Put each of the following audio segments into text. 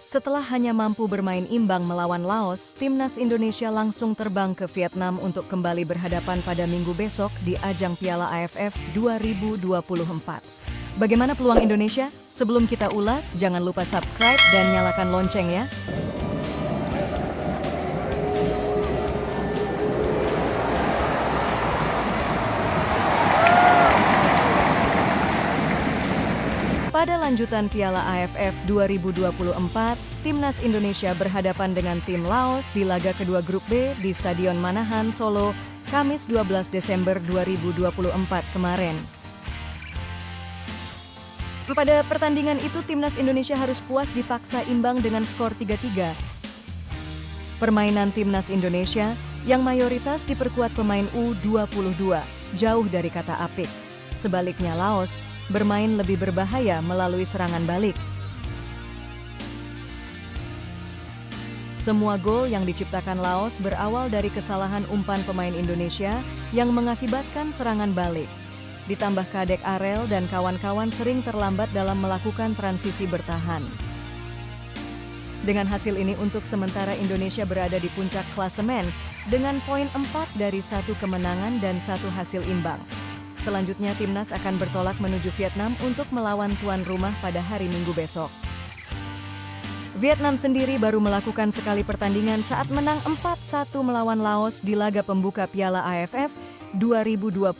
Setelah hanya mampu bermain imbang melawan Laos, timnas Indonesia langsung terbang ke Vietnam untuk kembali berhadapan pada minggu besok di ajang Piala AFF 2024. Bagaimana peluang Indonesia? Sebelum kita ulas, jangan lupa subscribe dan nyalakan lonceng ya. Pada lanjutan Piala AFF 2024, timnas Indonesia berhadapan dengan tim Laos di laga kedua grup B di Stadion Manahan, Solo, Kamis 12 Desember 2024 kemarin. Pada pertandingan itu, timnas Indonesia harus puas dipaksa imbang dengan skor 3-3. Permainan timnas Indonesia yang mayoritas diperkuat pemain U22, jauh dari kata apik. Sebaliknya Laos bermain lebih berbahaya melalui serangan balik. Semua gol yang diciptakan Laos berawal dari kesalahan umpan pemain Indonesia yang mengakibatkan serangan balik. Ditambah Kadek Arel dan kawan-kawan sering terlambat dalam melakukan transisi bertahan. Dengan hasil ini untuk sementara Indonesia berada di puncak klasemen dengan poin 4 dari 1 kemenangan dan 1 hasil imbang. Selanjutnya timnas akan bertolak menuju Vietnam untuk melawan tuan rumah pada hari Minggu besok. Vietnam sendiri baru melakukan sekali pertandingan saat menang 4-1 melawan Laos di laga pembuka Piala AFF 2024.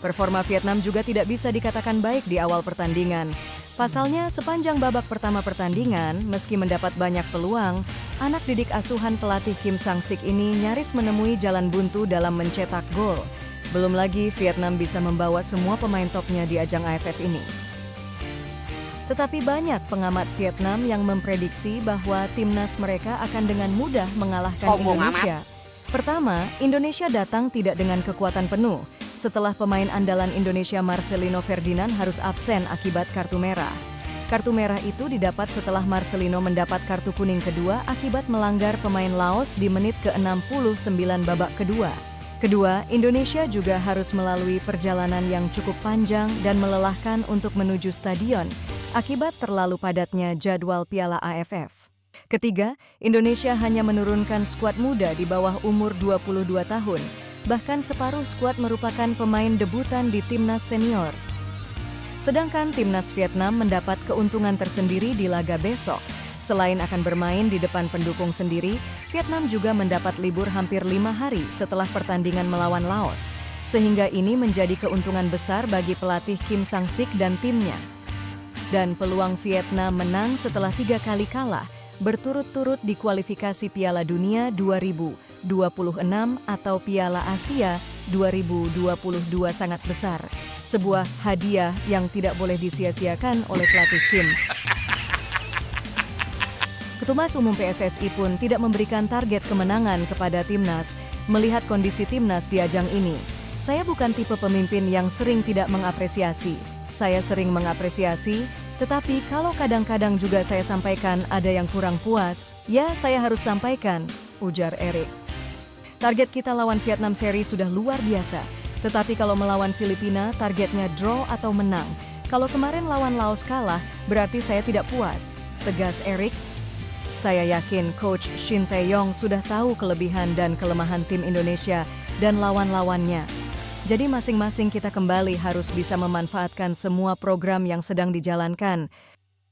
Performa Vietnam juga tidak bisa dikatakan baik di awal pertandingan. Pasalnya, sepanjang babak pertama pertandingan, meski mendapat banyak peluang, anak didik asuhan pelatih Kim Sang-sik ini nyaris menemui jalan buntu dalam mencetak gol. Belum lagi Vietnam bisa membawa semua pemain topnya di ajang AFF ini. Tetapi banyak pengamat Vietnam yang memprediksi bahwa timnas mereka akan dengan mudah mengalahkan Indonesia. Pertama, Indonesia datang tidak dengan kekuatan penuh. Setelah pemain andalan Indonesia Marcelino Ferdinand harus absen akibat kartu merah. Kartu merah itu didapat setelah Marcelino mendapat kartu kuning kedua akibat melanggar pemain Laos di menit ke-69 babak kedua. Kedua, Indonesia juga harus melalui perjalanan yang cukup panjang dan melelahkan untuk menuju stadion akibat terlalu padatnya jadwal Piala AFF. Ketiga, Indonesia hanya menurunkan skuad muda di bawah umur 22 tahun, bahkan separuh skuad merupakan pemain debutan di timnas senior. Sedangkan timnas Vietnam mendapat keuntungan tersendiri di laga besok. Selain akan bermain di depan pendukung sendiri, Vietnam juga mendapat libur hampir 5 hari setelah pertandingan melawan Laos, sehingga ini menjadi keuntungan besar bagi pelatih Kim Sang-sik dan timnya. Dan peluang Vietnam menang setelah 3 kali kalah, berturut-turut di kualifikasi Piala Dunia 2026 atau Piala Asia 2022 sangat besar. Sebuah hadiah yang tidak boleh disia-siakan oleh pelatih Kim. Ketumas Umum PSSI pun tidak memberikan target kemenangan kepada timnas melihat kondisi timnas di ajang ini. Saya bukan tipe pemimpin yang sering tidak mengapresiasi. Saya sering mengapresiasi, tetapi kalau kadang-kadang juga saya sampaikan ada yang kurang puas, ya saya harus sampaikan, ujar Erik. Target kita lawan Vietnam seri sudah luar biasa, tetapi kalau melawan Filipina targetnya draw atau menang. Kalau kemarin lawan Laos kalah, berarti saya tidak puas, tegas Erik. Saya yakin Coach Shin Tae-yong sudah tahu kelebihan dan kelemahan tim Indonesia dan lawan-lawannya. Jadi masing-masing kita kembali harus bisa memanfaatkan semua program yang sedang dijalankan.